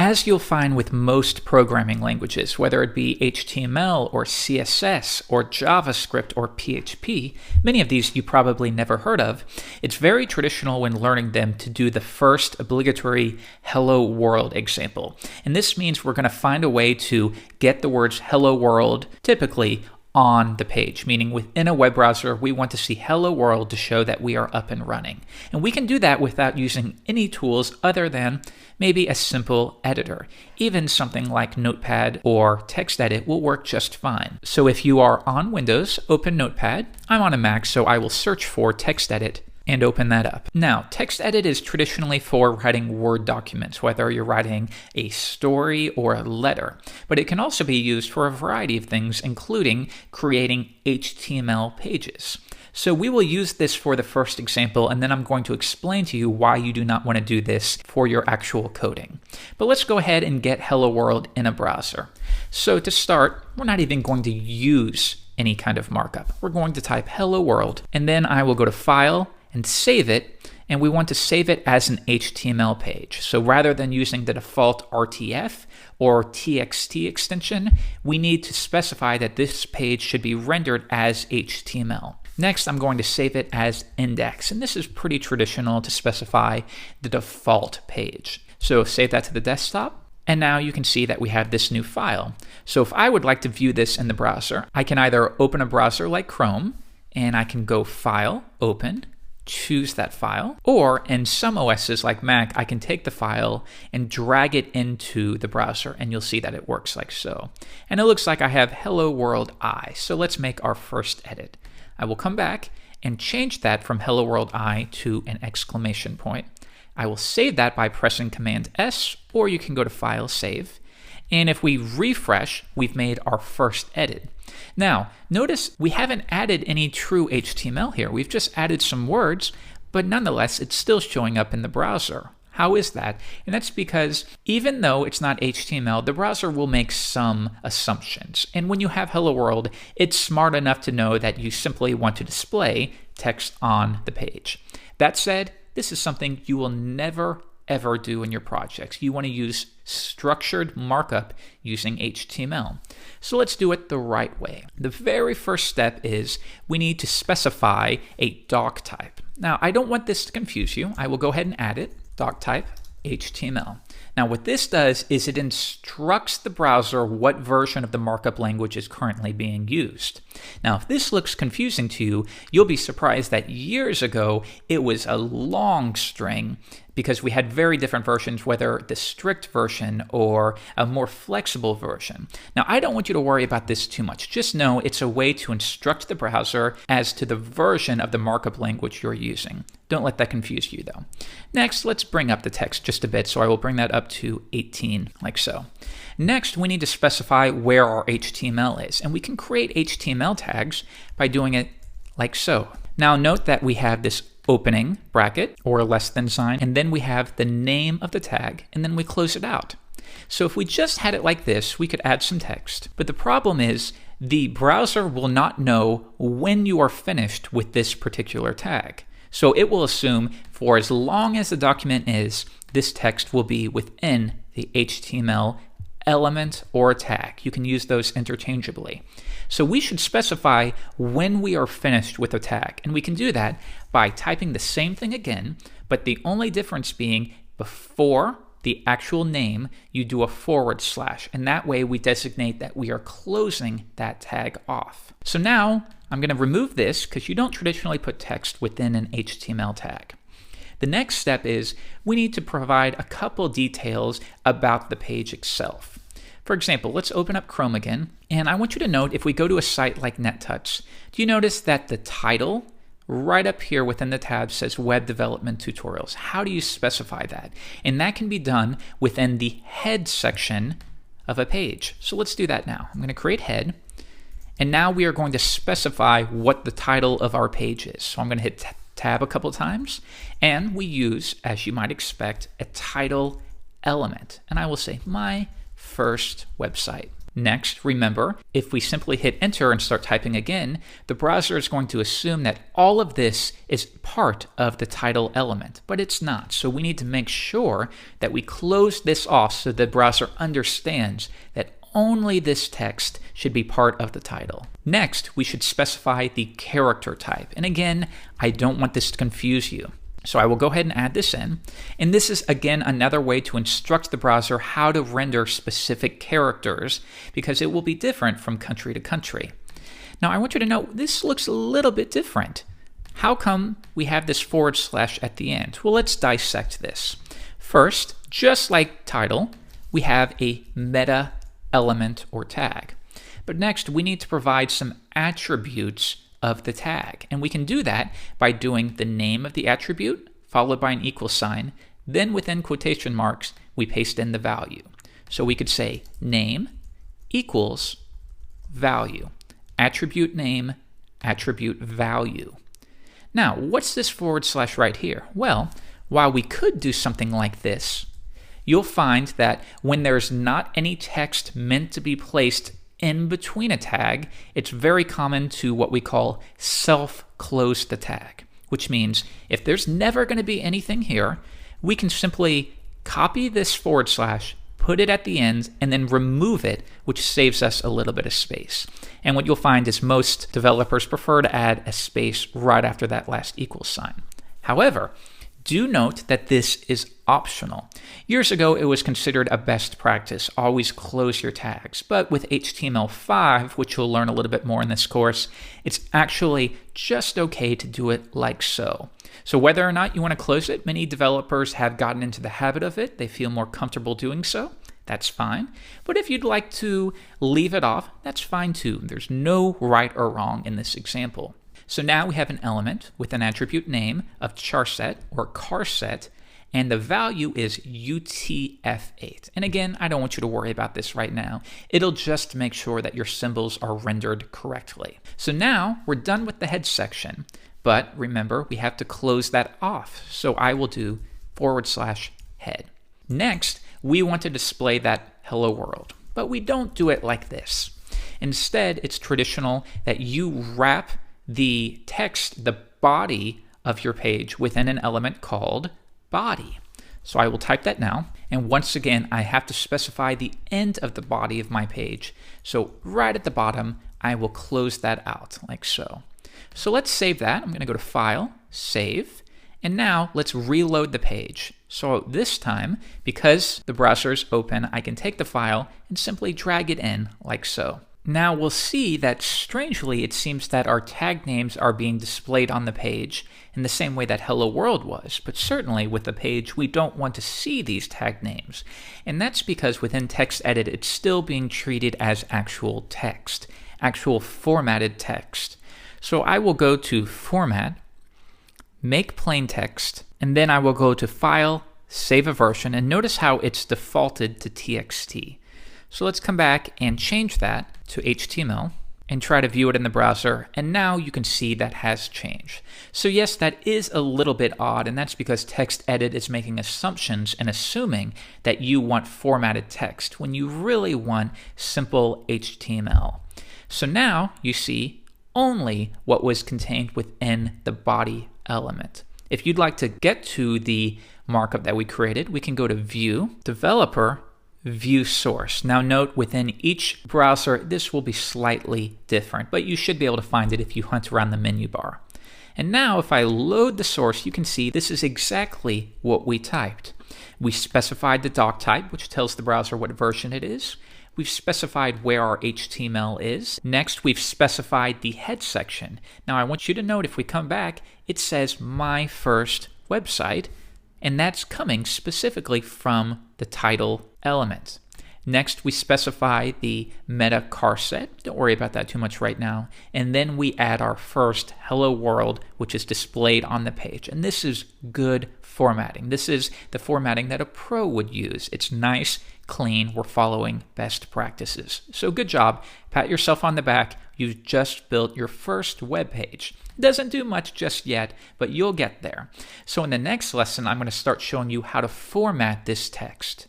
As you'll find with most programming languages, whether it be HTML or CSS or JavaScript or PHP, many of these you probably never heard of, it's very traditional when learning them to do the first obligatory hello world example. And this means we're going to find a way to get the words hello world typically on the page, meaning within a web browser, we want to see hello world to show that we are up and running. And we can do that without using any tools other than maybe a simple editor. Even something like Notepad or TextEdit will work just fine. So if you are on Windows, open Notepad. I'm on a Mac, so I will search for TextEdit and open that up. Now, TextEdit is traditionally for writing Word documents, whether you're writing a story or a letter, but it can also be used for a variety of things, including creating HTML pages. So we will use this for the first example, and then I'm going to explain to you why you do not want to do this for your actual coding. But let's go ahead and get Hello World in a browser. So to start, we're not even going to use any kind of markup. We're going to type Hello World, and then I will go to File, and save it, and we want to save it as an HTML page. So rather than using the default RTF or TXT extension, we need to specify that this page should be rendered as HTML. Next, I'm going to save it as index, and this is pretty traditional to specify the default page. So save that to the desktop, and now you can see that we have this new file. So if I would like to view this in the browser, I can either open a browser like Chrome, and I can go File, Open, choose that file, or in some OSs like Mac, I can take the file and drag it into the browser, and you'll see that it works like so. And it looks like I have Hello World I. So let's make our first edit. I will come back and change that from Hello World I to an exclamation point. I will save that by pressing Command S, or you can go to File, Save. And if we refresh, we've made our first edit. Now, notice we haven't added any true HTML here. We've just added some words, but nonetheless, it's still showing up in the browser. How is that? And that's because even though it's not HTML, the browser will make some assumptions. And when you have Hello World, it's smart enough to know that you simply want to display text on the page. That said, this is something you will never ever do in your projects. You want to use structured markup using HTML. So let's do it the right way. The very first step is we need to specify a doc type. Now, I don't want this to confuse you. I will go ahead and add it, doc type HTML. Now, what this does is it instructs the browser what version of the markup language is currently being used. Now, if this looks confusing to you, you'll be surprised that years ago it was a long string because we had very different versions, whether the strict version or a more flexible version. Now, I don't want you to worry about this too much. Just know it's a way to instruct the browser as to the version of the markup language you're using. Don't let that confuse you, though. Next, let's bring up the text just a bit. So I will bring that up to 18, like so. Next, we need to specify where our HTML is. And we can create HTML tags by doing it like so. Now, note that we have this opening bracket or a less than sign, and then we have the name of the tag, and then we close it out. So if we just had it like this, we could add some text. But the problem is the browser will not know when you are finished with this particular tag. So it will assume for as long as the document is, this text will be within the HTML element or tag. You can use those interchangeably. So we should specify when we are finished with a tag. And we can do that by typing the same thing again, but the only difference being before the actual name, you do a /, and that way we designate that we are closing that tag off. So now I'm going to remove this because you don't traditionally put text within an HTML tag. The next step is we need to provide a couple details about the page itself. For example, let's open up Chrome again, and I want you to note if we go to a site like NetTouch, do you notice that the title right up here within the tab says Web Development Tutorials? How do you specify that? And that can be done within the head section of a page. So let's do that now. I'm going to create head, and now we are going to specify what the title of our page is. So I'm going to hit tab a couple times, and we use, as you might expect, a title element. And I will say my first website. Next, remember, if we simply hit enter and start typing again, the browser is going to assume that all of this is part of the title element, but it's not. So we need to make sure that we close this off so the browser understands that only this text should be part of the title. Next, we should specify the character type. And again, I don't want this to confuse you. So I will go ahead and add this in. And this is, again, another way to instruct the browser how to render specific characters because it will be different from country to country. Now, I want you to know this looks a little bit different. How come we have this / at the end? Well, let's dissect this. First, just like title, we have a meta element or tag. But next, we need to provide some attributes of the tag. And we can do that by doing the name of the attribute, followed by an equal sign. Then within quotation marks, we paste in the value. So we could say name equals value. Attribute name, attribute value. Now, what's this / right here? Well, while we could do something like this, you'll find that when there's not any text meant to be placed in between a tag, it's very common to what we call self-close the tag, which means if there's never going to be anything here, we can simply copy this /, put it at the end, and then remove it, which saves us a little bit of space. And what you'll find is most developers prefer to add a space right after that last equal sign. However, do note that this is optional. Years ago, it was considered a best practice, always close your tags. But with HTML5, which you'll learn a little bit more in this course, it's actually just okay to do it like so. So whether or not you want to close it, many developers have gotten into the habit of it. They feel more comfortable doing so. That's fine. But if you'd like to leave it off, that's fine too. There's no right or wrong in this example. So now we have an element with an attribute name of charset or carset, and the value is UTF-8. And again, I don't want you to worry about this right now. It'll just make sure that your symbols are rendered correctly. So now we're done with the head section, but remember, we have to close that off. So I will do /head. Next, we want to display that hello world, but we don't do it like this. Instead, it's traditional that you wrap the text, the body of your page within an element called body. So I will type that now. And once again, I have to specify the end of the body of my page. So right at the bottom, I will close that out like so. So let's save that. I'm going to go to File, Save. And now let's reload the page. So this time, because the browser is open, I can take the file and simply drag it in like so. Now we'll see that strangely it seems that our tag names are being displayed on the page in the same way that Hello World was, but certainly with the page we don't want to see these tag names. And that's because within TextEdit it's still being treated as actual text, actual formatted text. So I will go to Format, Make Plain Text, and then I will go to File, Save a Version, and notice how it's defaulted to TXT. So let's come back and change that to HTML and try to view it in the browser, and now you can see that has changed. So yes, that is a little bit odd, and that's because TextEdit is making assumptions and assuming that you want formatted text when you really want simple HTML. So now you see only what was contained within the body element. If you'd like to get to the markup that we created, we can go to View, Developer, View Source. Now note within each browser this will be slightly different, but you should be able to find it if you hunt around the menu bar. And now if I load the source, you can see this is exactly what we typed. We specified the doc type, which tells the browser what version it is. We've specified where our HTML is. Next, we've specified the head section. Now I want you to note if we come back, it says My First Website, and that's coming specifically from the title element. Next, we specify the meta charset. Don't worry about that too much right now. And then we add our first hello world, which is displayed on the page. And this is good formatting. This is the formatting that a pro would use. It's nice, clean. We're following best practices. So good job. Pat yourself on the back. You've just built your first web page. Doesn't do much just yet, but you'll get there. So in the next lesson, I'm going to start showing you how to format this text.